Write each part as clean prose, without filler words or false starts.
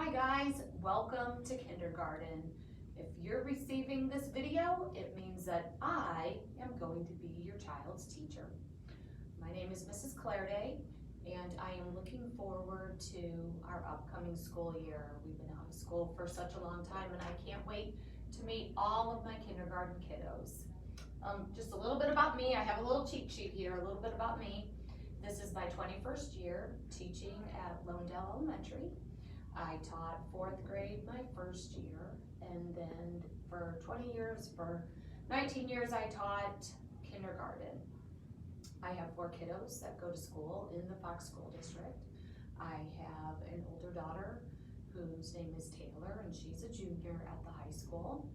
Hi guys, welcome to kindergarten. If you're receiving this video, it means that I am going to be your child's teacher. My name is Mrs. Clairday, and I am looking forward to our upcoming school year. We've been out of school for such a long time, and I can't wait to meet all of my kindergarten kiddos. Just a little bit about me. I have a little cheat sheet here, a little bit about me. This is my 21st year teaching at Lowendale Elementary. I taught 4th grade my first year, and then for 19 years I taught kindergarten. I have 4 kiddos that go to school in the Fox School District. I have an older daughter whose name is Taylor, and she's a junior at the high school.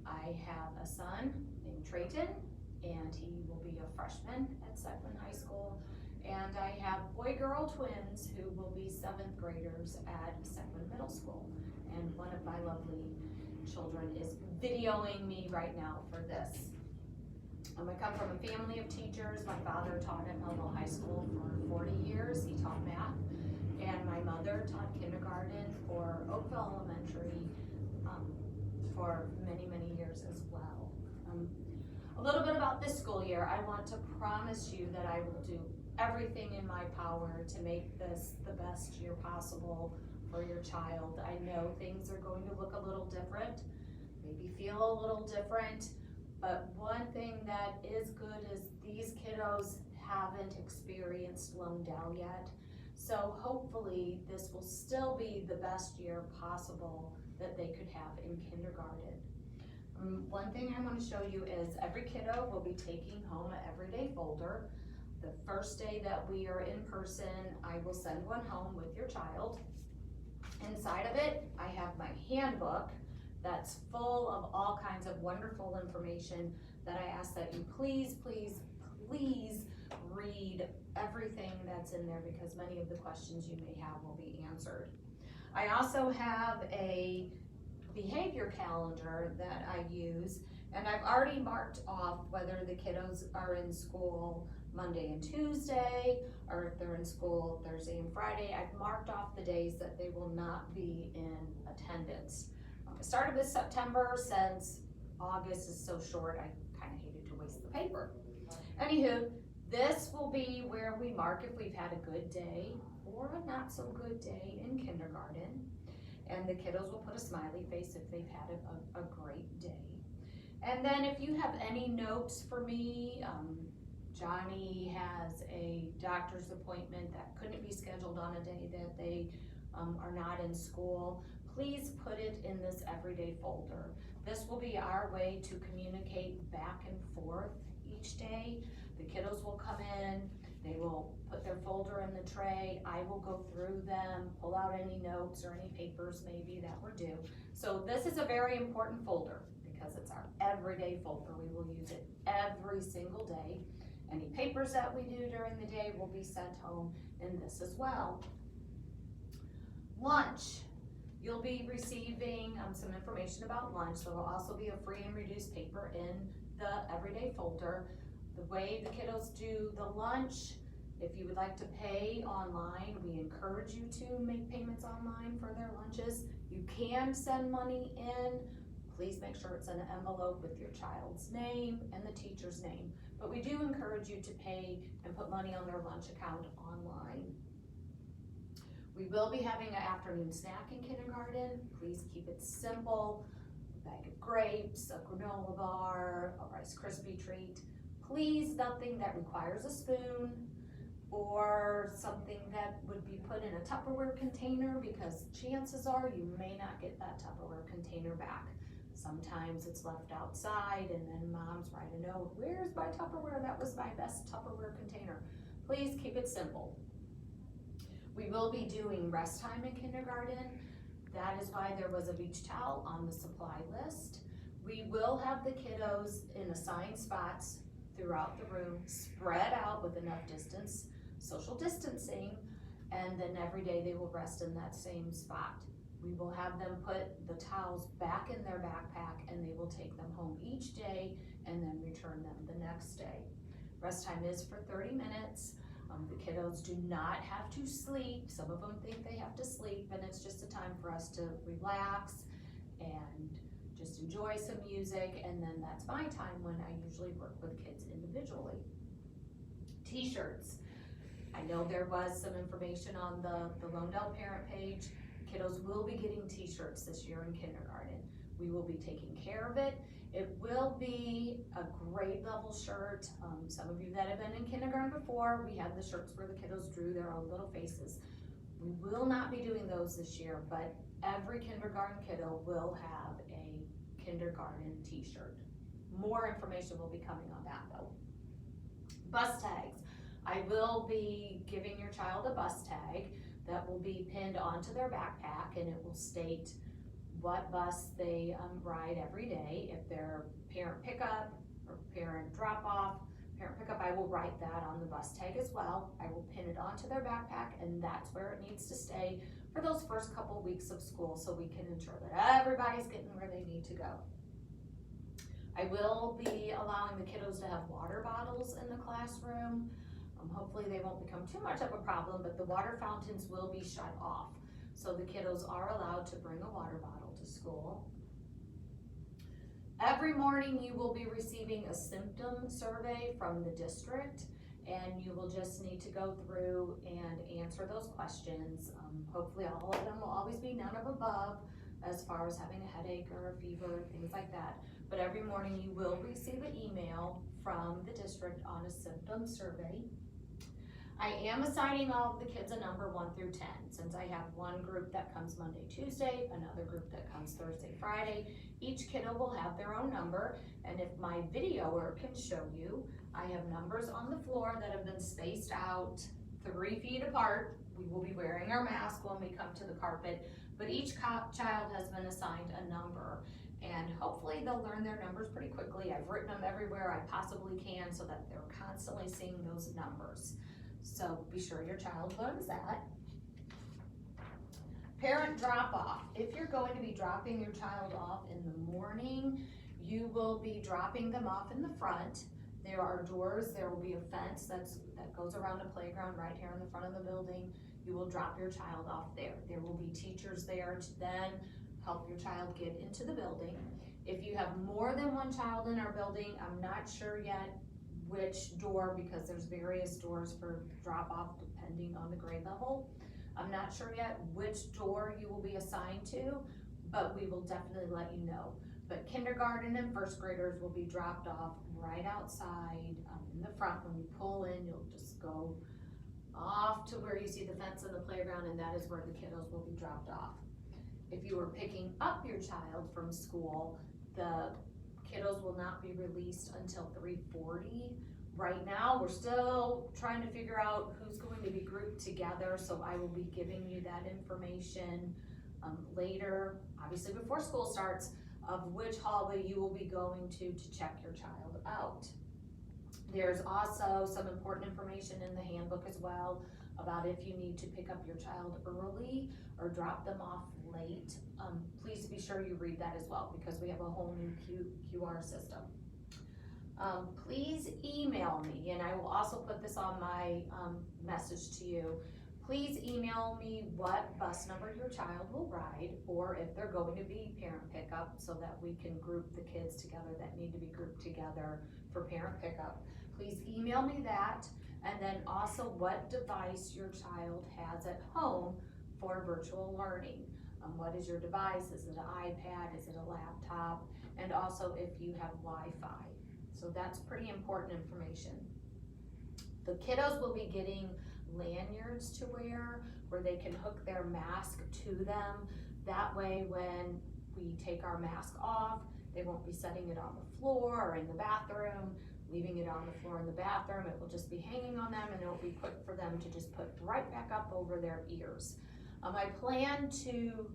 I have a son named Trayton, and he will be a freshman at Seckman High School. And I have boy-girl twins who will be 7th graders at Seckman Middle School. And one of my lovely children is videoing me right now for this. I come from a family of teachers. My father taught at Melville High School for 40 years. He taught math. And my mother taught kindergarten for Oakville Elementary for many, many years as well. A little bit about this school year. I want to promise you that I will do everything in my power to make this the best year possible for your child. I know things are going to look a little different, maybe feel a little different, but one thing that is good is these kiddos haven't experienced Lowendale yet. So hopefully this will still be the best year possible that they could have in kindergarten. One thing I want to show you is every kiddo will be taking home an everyday folder. The first day that we are in person, I will send one home with your child. Inside of it, I have my handbook that's full of all kinds of wonderful information that I ask that you please read everything that's in there, because many of the questions you may have will be answered. I also have a behavior calendar that I use, and I've already marked off whether the kiddos are in school Monday and Tuesday, or if they're in school Thursday and Friday. I've marked off the days that they will not be in attendance. I started with September since August is so short, I kind of hated to waste the paper. Anywho, this will be where we mark if we've had a good day or a not so good day in kindergarten. And the kiddos will put a smiley face if they've had a great day. And then if you have any notes for me, Johnny has a doctor's appointment that couldn't be scheduled on a day that they are not in school, please put it in this everyday folder. This will be our way to communicate back and forth each day. The kiddos will come in, they will put their folder in the tray, I will go through them, pull out any notes or any papers maybe that were due. So this is a very important folder because it's our everyday folder. We will use it every single day. Any papers that we do during the day will be sent home in this as well. Lunch. You'll be receiving some information about lunch. There will also be a free and reduced paper in the everyday folder. The way the kiddos do the lunch, if you would like to pay online, we encourage you to make payments online for their lunches. You can send money in. Please make sure it's in an envelope with your child's name and the teacher's name. But we do encourage you to pay and put money on their lunch account online. We will be having an afternoon snack in kindergarten. Please keep it simple. A bag of grapes, a granola bar, a Rice Krispie treat. Please, nothing that requires a spoon or something that would be put in a Tupperware container, because chances are you may not get that Tupperware container back. Sometimes it's left outside and then moms write a note, where's my Tupperware? That was my best Tupperware container. Please keep it simple. We will be doing rest time in kindergarten. That is why there was a beach towel on the supply list. We will have the kiddos in assigned spots throughout the room, spread out with enough distance, social distancing, and then every day they will rest in that same spot. We will have them put the towels back in their backpack, and they will take them home each day and then return them the next day. Rest time is for 30 minutes. The kiddos do not have to sleep. Some of them think they have to sleep, and it's just a time for us to relax and just enjoy some music, and then that's my time when I usually work with kids individually. T-shirts. I know there was some information on the Loandale parent page. Kiddos will be getting t-shirts this year in kindergarten. We will be taking care of it. It will be a grade level shirt. Some of you that have been in kindergarten before, we had the shirts where the kiddos drew their own little faces. We will not be doing those this year, but every kindergarten kiddo will have a kindergarten t-shirt. More information will be coming on that though. Bus tags. I will be giving your child a bus tag that will be pinned onto their backpack, and it will state what bus they ride every day. If they're parent pickup or parent drop off, parent pickup, I will write that on the bus tag as well. I will pin it onto their backpack, and that's where it needs to stay for those first couple weeks of school, so we can ensure that everybody's getting where they need to go. I will be allowing the kiddos to have water bottles in the classroom. Hopefully they won't become too much of a problem, but the water fountains will be shut off. So the kiddos are allowed to bring a water bottle to school. Every morning you will be receiving a symptom survey from the district, and you will just need to go through and answer those questions. Hopefully all of them will always be none of above as far as having a headache or a fever, things like that. But every morning you will receive an email from the district on a symptom survey. I am assigning all of the kids a number 1 through 10, since I have one group that comes Monday, Tuesday, another group that comes Thursday, Friday. Each kiddo will have their own number, and if my videoer can show you, I have numbers on the floor that have been spaced out 3 feet apart. We will be wearing our mask when we come to the carpet, but each child has been assigned a number, and hopefully they'll learn their numbers pretty quickly. I've written them everywhere I possibly can so that they're constantly seeing those numbers. So be sure your child learns that. Parent drop off. If you're going to be dropping your child off in the morning, you will be dropping them off in the front. There are doors, there will be a fence that goes around the playground right here in the front of the building. You will drop your child off there. There will be teachers there to then help your child get into the building. If you have more than one child in our building, I'm not sure yet which door, because there's various doors for drop off depending on the grade level. I'm not sure yet which door you will be assigned to, but we will definitely let you know. But kindergarten and first graders will be dropped off right outside in the front. When you pull in, you'll just go off to where you see the fence and the playground, and that is where the kiddos will be dropped off. If you are picking up your child from school, the kiddos will not be released until 3:40. Right now, we're still trying to figure out who's going to be grouped together, so I will be giving you that information later, obviously before school starts, of which hallway you will be going to check your child out. There's also some important information in the handbook as well about if you need to pick up your child early or drop them off late. Please be sure you read that as well, because we have a whole new QR system. Please email me, and I will also put this on my message to you. Please email me what bus number your child will ride, or if they're going to be parent pickup, so that we can group the kids together that need to be grouped together for parent pickup. Please email me that, and then also what device your child has at home for virtual learning. What is your device? Is it an iPad? Is it a laptop? And also if you have Wi-Fi. So that's pretty important information. The kiddos will be getting lanyards to wear where they can hook their mask to them. That way when we take our mask off, they won't be setting it on the floor or in the bathroom, leaving it on the floor in the bathroom. It will just be hanging on them, and it will be put for them to just put right back up over their ears. I plan to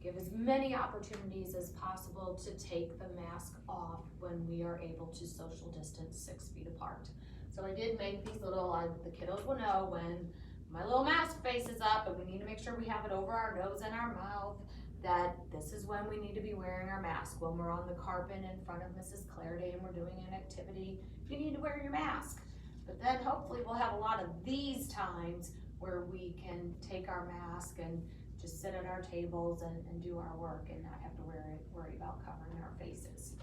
give as many opportunities as possible to take the mask off when we are able to social distance 6 feet apart. So I did make these little, the kiddos will know when my little mask face is up and we need to make sure we have it over our nose and our mouth, that this is when we need to be wearing our mask. When we're on the carpet in front of Mrs. Clardy and we're doing an activity, you need to wear your mask. But then hopefully we'll have a lot of these times where we can take our mask and just sit at our tables and do our work and not have to worry about covering our faces.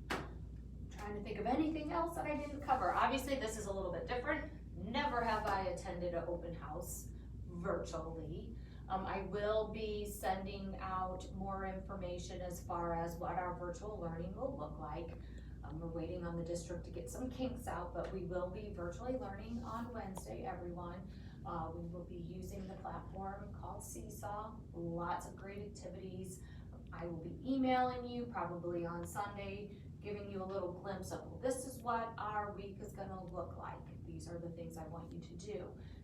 Trying to think of anything else that I didn't cover. Obviously this is a little bit different. Never have I attended an open house virtually. I will be sending out more information as far as what our virtual learning will look like. We're waiting on the district to get some kinks out, but we will be virtually learning on Wednesday, everyone. We will be using the platform called Seesaw. Lots of great activities. I will be emailing you probably on Sunday, giving you a little glimpse of, well, this is what our week is gonna look like. These are the things I want you to do.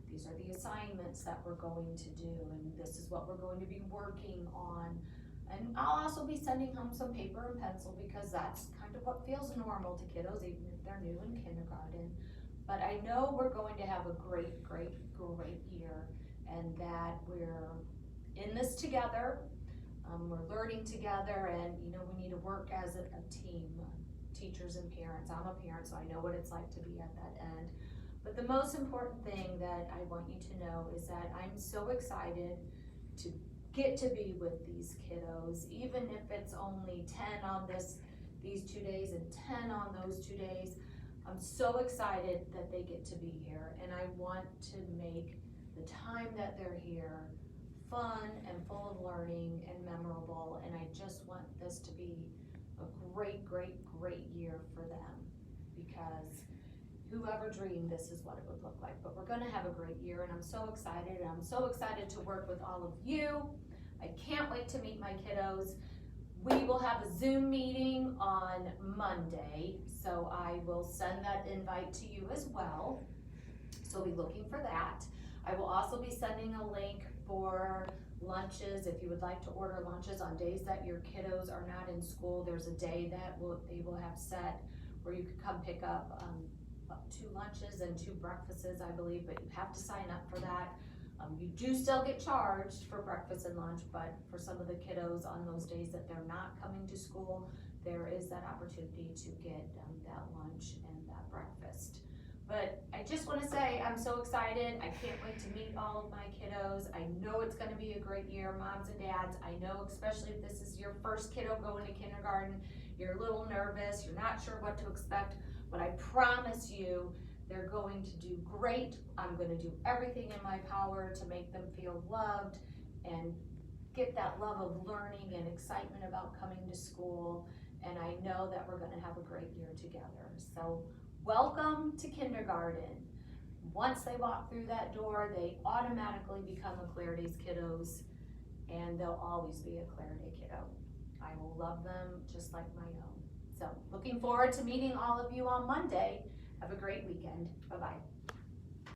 These are the assignments that we're going to do, and this is what we're going to be working on. And I'll also be sending home some paper and pencil because that's kind of what feels normal to kiddos, even if they're new in kindergarten. But I know we're going to have a great, great, great year, and that we're in this together. We're learning together, and we need to work as a team, teachers and parents. I'm a parent, so I know what it's like to be at that end. But the most important thing that I want you to know is that I'm so excited to get to be with these kiddos, even if it's only 10 on these 2 days and 10 on those 2 days. I'm so excited that they get to be here, and I want to make the time that they're here fun and full of learning and memorable, and I just want this to be a great, great, great year for them, because whoever dreamed this is what it would look like. But we're gonna have a great year, and I'm so excited, and I'm so excited to work with all of you. I can't wait to meet my kiddos. We will have a Zoom meeting on Monday, so I will send that invite to you as well. So be looking for that. I will also be sending a link for lunches. If you would like to order lunches on days that your kiddos are not in school, there's a day that they will have set where you can come pick up 2 lunches and 2 breakfasts, I believe, but you have to sign up for that. You do still get charged for breakfast and lunch, but for some of the kiddos on those days that they're not coming to school, there is that opportunity to get that lunch and that breakfast. But I just want to say I'm so excited. I can't wait to meet all of my kiddos. I know it's going to be a great year, moms and dads. I know, especially if this is your first kiddo going to kindergarten, you're a little nervous, you're not sure what to expect, but I promise you they're going to do great. I'm going to do everything in my power to make them feel loved and get that love of learning and excitement about coming to school. And I know that we're going to have a great year together. So welcome to kindergarten. Once they walk through that door, they automatically become a Clarity's kiddos, and they'll always be a Clarity kiddo. I will love them just like my own. So looking forward to meeting all of you on Monday. Have a great weekend. Bye-bye.